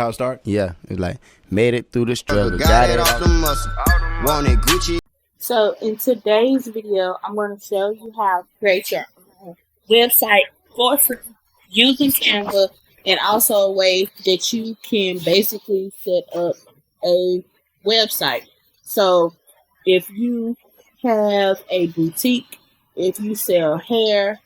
How it start? Yeah, it's like made it through the struggle, got it off the muscle, wanted Gucci. So in today's video, I'm going to show you how to create your own website for free using Canva, and also a way that you can basically set up a website. So if you have a boutique, if you sell hair,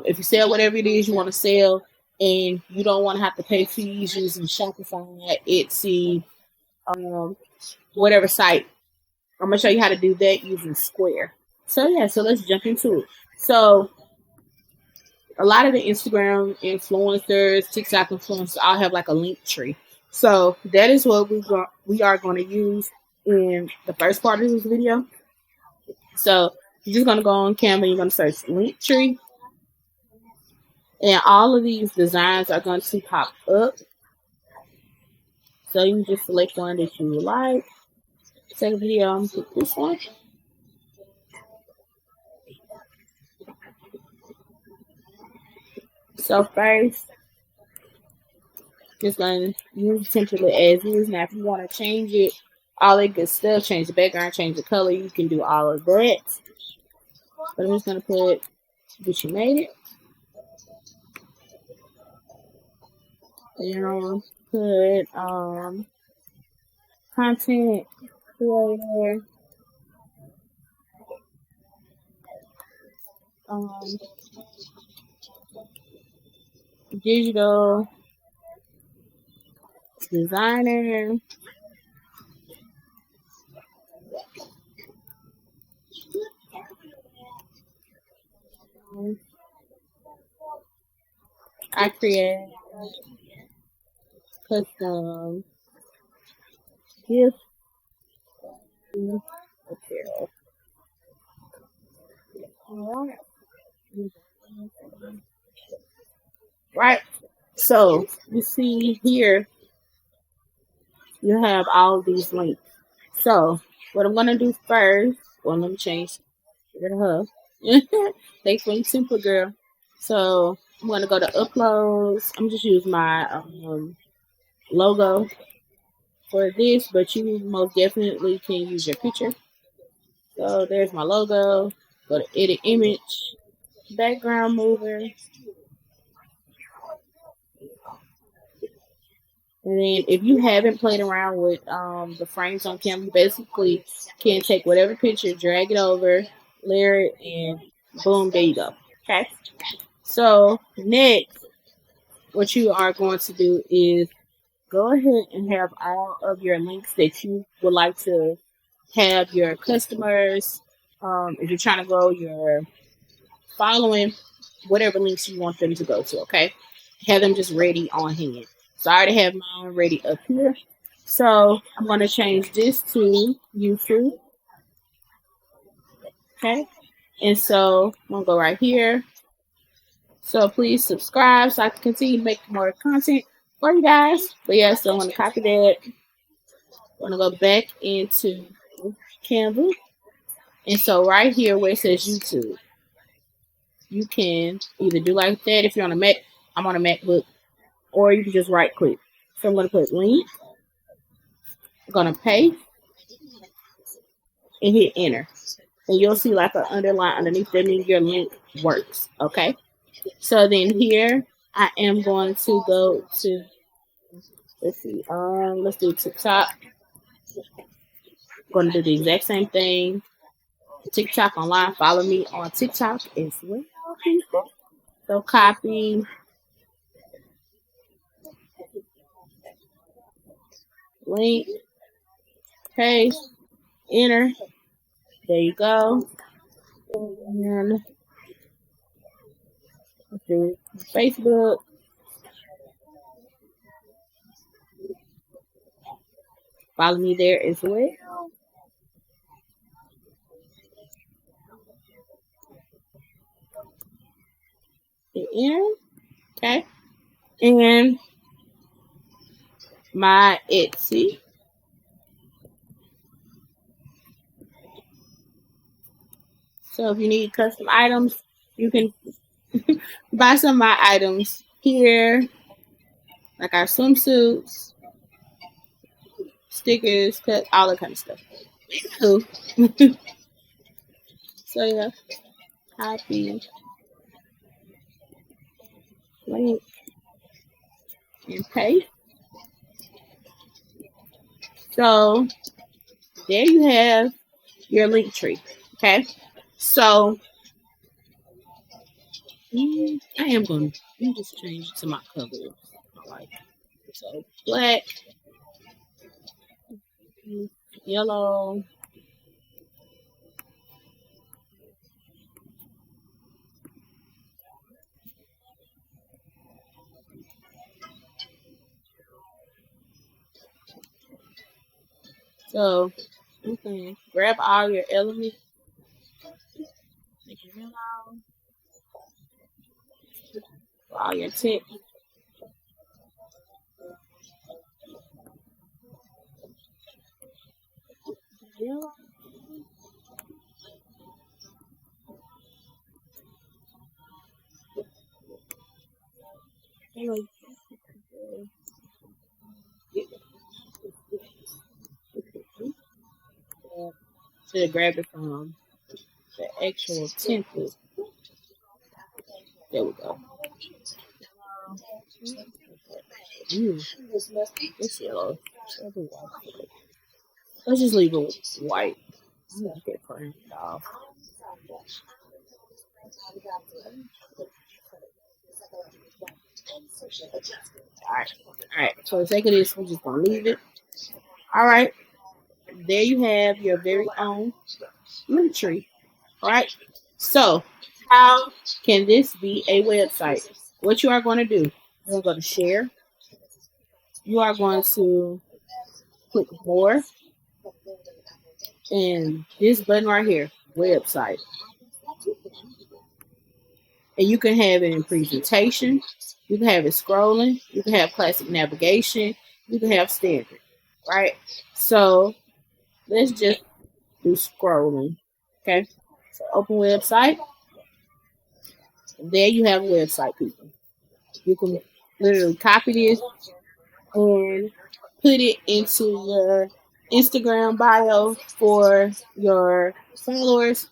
if you sell whatever it is you want to sell, and you don't want to have to pay fees using Shopify, Etsy, whatever site, I'm going to show you how to do that using Square. So let's jump into it. So a lot of the Instagram influencers, TikTok influencers, all have like a Linktree. So that is what we are going to use in the first part of this video. So you're just going to go on Canva, you're going to search Linktree, and all of these designs are going to pop up. So you can just select one that you like. Second video, I'm going to pick this one. So first, just going to use the template as is. Now if you want to change it, all that good stuff, change the background, change the color, you can do all of that. But I'm just going to put Gucci made it. And put content creator, digital designer, I create custom gift apparel. Right. So you see here, you have all these links. So what I'm gonna do first, well, let me change rid of her. Thanks for simple girl. So I'm gonna go to uploads. I'm just use my logo for this, but you most definitely can use your picture. So there's my logo. Go to edit image, background mover, and then if you haven't played around with the frames on Canva, you basically can take whatever picture, drag it over, layer it, and boom, there you go. Okay. So next, what you are going to do is go ahead and have all of your links that you would like to have your customers. If you're trying to grow your following, whatever links you want them to go to, okay? Have them just ready on hand. So I already have mine ready up here. So I'm going to change this to YouTube. Okay? And so I'm going to go right here. So please subscribe so I can continue to make more content for you guys. But yeah, so I'm going to copy that. I'm going to go back into Canva. And so right here where it says YouTube, you can either do like that if you're on a Mac. I'm on a MacBook. Or you can just right click. So I'm going to put link. I'm going to paste. And hit enter. And you'll see like an underline underneath that means your link works. Okay. So then here I am going to go to, let's see, let's do TikTok. I'm going to do the exact same thing. TikTok online. Follow me on TikTok as well, people. So copy. Link. Paste. Enter. There you go. And let's do Facebook. Follow me there as well. Enter. Okay. And my Etsy. So if you need custom items, you can buy some of my items here, like our swimsuits, stickers, cut, all that kind of stuff. So, so yeah, copy, link, and paste. So there you have your Linktree. Okay. So I am going to let me just change it to my colors. I like it. So black, yellow, so you can grab all your elements, make it yellow, all your text, yellow. Anyway, to grab it from the actual template. There we go. It's yellow. Let's just leave it white. I'm gonna get printed off. Alright. For the sake of this, we're just gonna leave it. Alright. There you have your very own Linktree. Alright. So, how can this be a website? What you are going to do, you're going to share. You are going to click more. And this button right here, website. And you can have it in presentation. You can have it scrolling. You can have classic navigation. You can have standard. Right? So, let's just do scrolling. Okay? So, open website. There you have a website, people. You can literally copy this and put it into your Instagram bio for your followers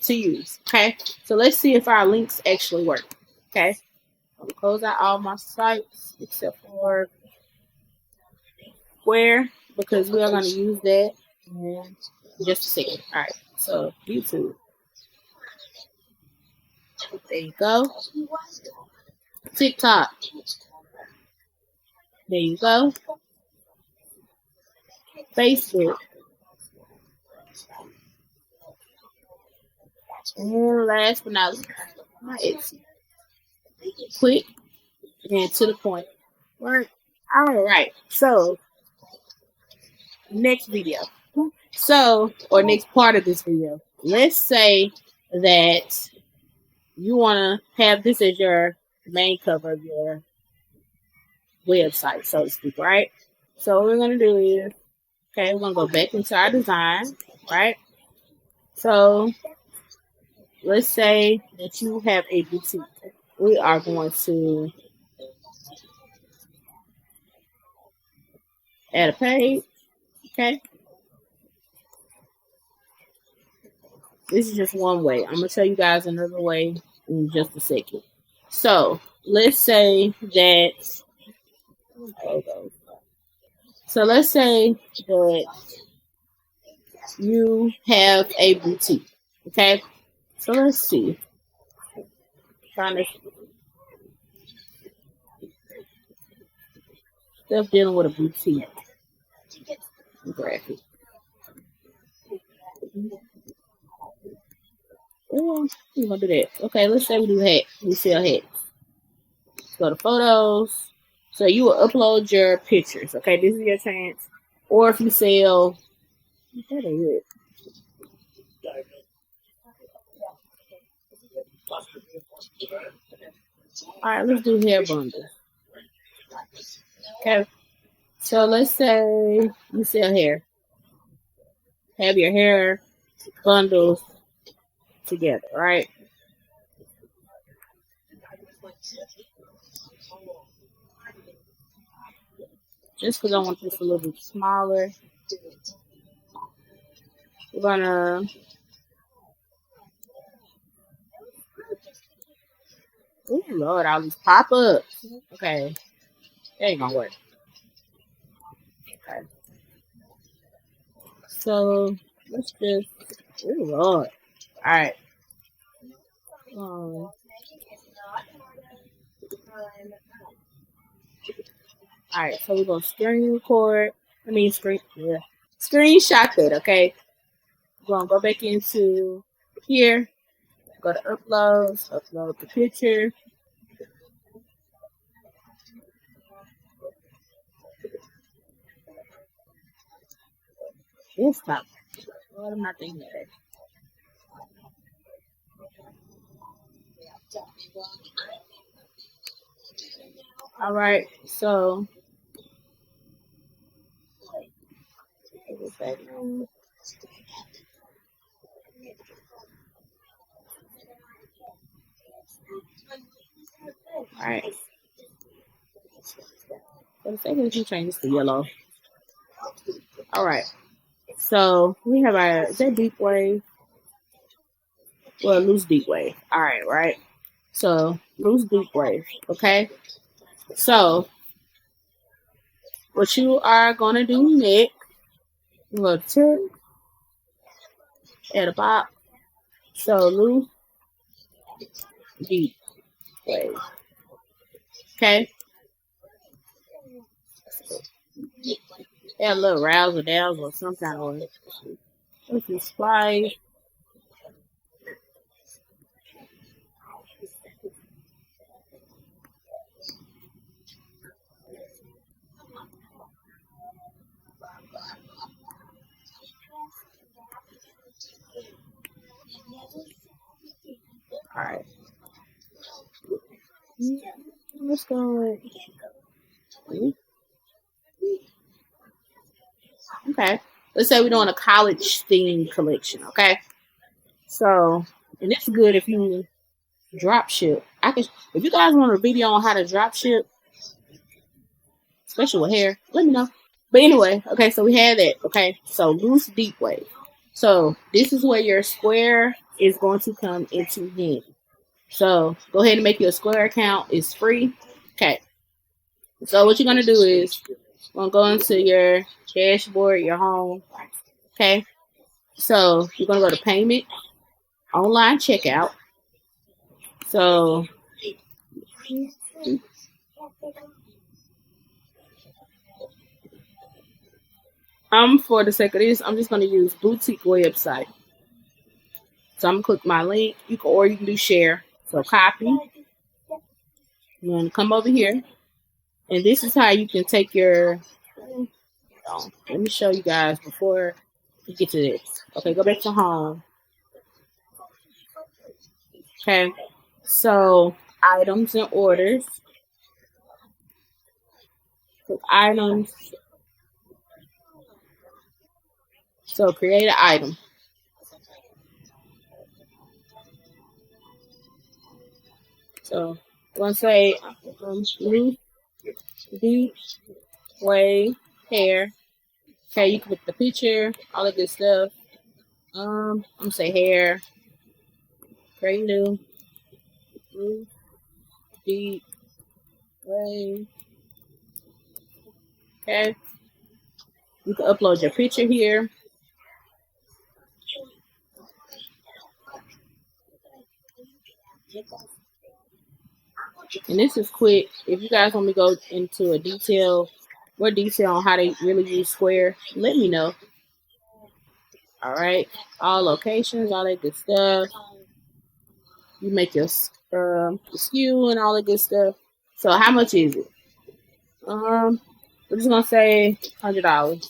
to use. Okay, so let's see if our links actually work. Okay, I'm gonna close out all my sites except for Square because we are going to use that in just a second. All right, so YouTube. There you go. TikTok. There you go. Facebook. And last but not least, my Etsy. Quick and to the point. Right. All right. So next video. Or next part of this video. Let's say that you want to have this as your main cover of your website, so to speak, right? So what we're going to do is, okay, we're going to go back into our design, right? So let's say that you have a boutique. We are going to add a page, okay? This is just one way. I'm going to tell you guys another way in just a second. So let's say that, so let's say that you have a boutique, okay? So let's see. Trying to stuff dealing with a boutique graphic. Oh, we're gonna do that. Okay, let's say we do hats. We sell hats. Let's go to photos. So you will upload your pictures. Okay, this is your chance. Or if you sell, that ain't it. All right, let's do hair bundles. Okay, so let's say you sell hair. Have your hair bundles together, right? just because I want this a little bit smaller. We're gonna oh Lord, all these pop-ups. Okay, that ain't gonna work. Okay. So let's just oh Lord. Alright. Alright, so we're gonna screen record. Screenshot that, okay? We're gonna go back into here, go to uploads, upload the picture. This time. What am I thinking of that? Alright, so alright. For a second, if you change this to yellow. Alright. So we have our is that deep wave? Well, loose deep wave. Alright, right? So loose deep wave. Okay. So what you are gonna do next, you're gonna tip at the bottom. So loose deep wave. Okay. Add a little razzle dazzle or some kind of way. Let's just splice. Alright. Let's go. Okay. Let's say we're doing a college theme collection, okay? So, and it's good if you drop ship. If you guys want a video on how to drop ship, especially with hair, let me know. But anyway, okay, so we had that, okay? So loose deep wave. So this is where your square is going to come into handy. So go ahead and make your square account. It's free. Okay. So what you're gonna do is you're gonna go into your dashboard, your home. Okay. So you're gonna go to payment, online checkout. So for the sake of this, I'm just gonna use boutique website. So I'm gonna click my link. You can do share. So copy. You're gonna come over here, and this is how you can take your. Let me show you guys before we get to this. Okay, go back to home. Okay, so items and orders. So items. So create an item. So I'm gonna say loose deep wave hair. Okay, you can put the picture, all the good stuff. I'm gonna say hair. Create new. Loose deep wave. Okay. You can upload your picture here. And this is quick. If you guys want me to go into more detail on how they really use Square, let me know. All right. All locations, all that good stuff. You make your SKU and all that good stuff. So how much is it? We're just gonna say $100.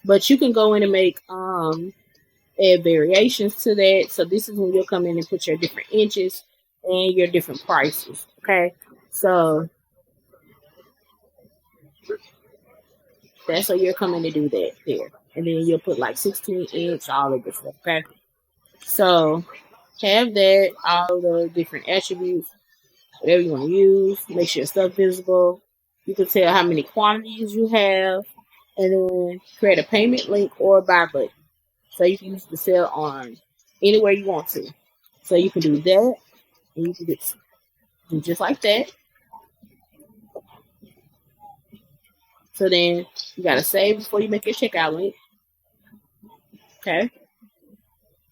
But you can go in and make add variations to that. So this is when you'll come in and put your different inches and your different prices. Okay. So that's what you're coming to do that there. And then you'll put like 16 inch, all of this stuff. Okay. So have that, all the different attributes, whatever you want to use. Make sure your stuff visible. You can tell how many quantities you have, and then create a payment link or a buy button. So you can use the sale on anywhere you want to. So you can do that, and you can do just like that. So then you gotta save before you make your checkout link. Okay.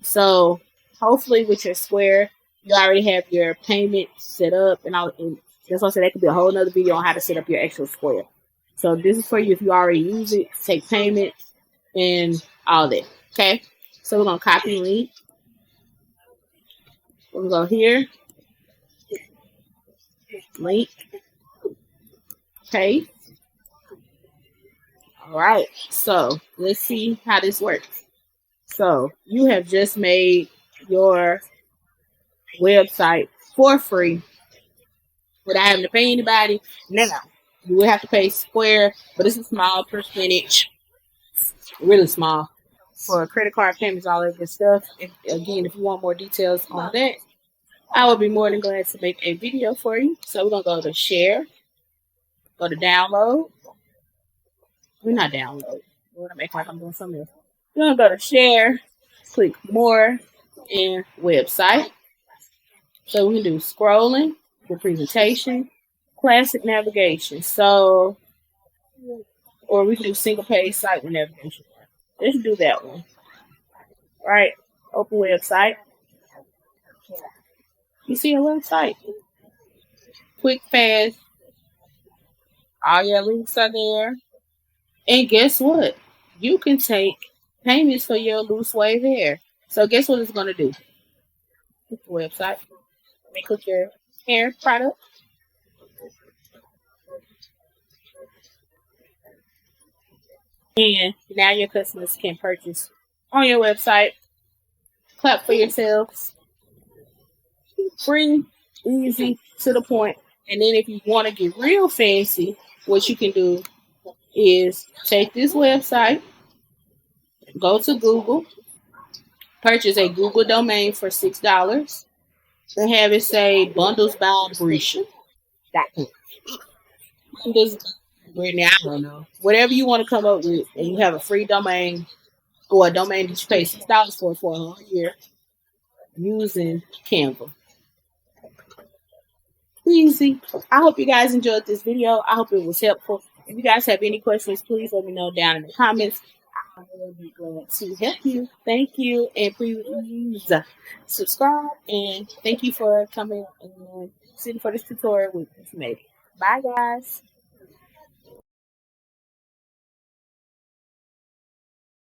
So hopefully with your Square, you already have your payment set up, and that's why I said that could be a whole nother video on how to set up your actual Square. So this is for you if you already use it, take payment, and all that. Okay. So we're gonna copy link. We're gonna go here, link, paste. All right. So let's see how this works. So you have just made your website for free without having to pay anybody. Now, you will have to pay Square, but it's a small percentage, really small, for credit card payments, all that good stuff. If you want more details on that, I will be more than glad to make a video for you. So we're going to go to share, go to download. We're not download. We're going to make like I'm doing something else. We're going to go to share, click more, and website. So we can do scrolling, the presentation, classic navigation. So, or we can do single page site with navigation. Let's do that one. All right, open website. You see a website. Quick, fast. All your links are there. And guess what? You can take payments for your loose wave hair. So guess what it's going to do? Click the website. Let me click your hair product. And now your customers can purchase on your website. Clap for yourselves. Free, easy, to the point. And then if you want to get real fancy, what you can do is take this website, go to Google, purchase a Google domain for $6, and have it say bundles by Brisha. Bundles by Brittany, I don't know. Whatever you want to come up with, and you have a free domain or a domain that you pay $6 for a whole year using CANVA. Easy. I hope you guys enjoyed this video. I hope it was helpful. If you guys have any questions, please let me know down in the comments. I will be glad to help you. Thank you, and please subscribe. And thank you for coming and sitting for this tutorial with me. Bye, guys.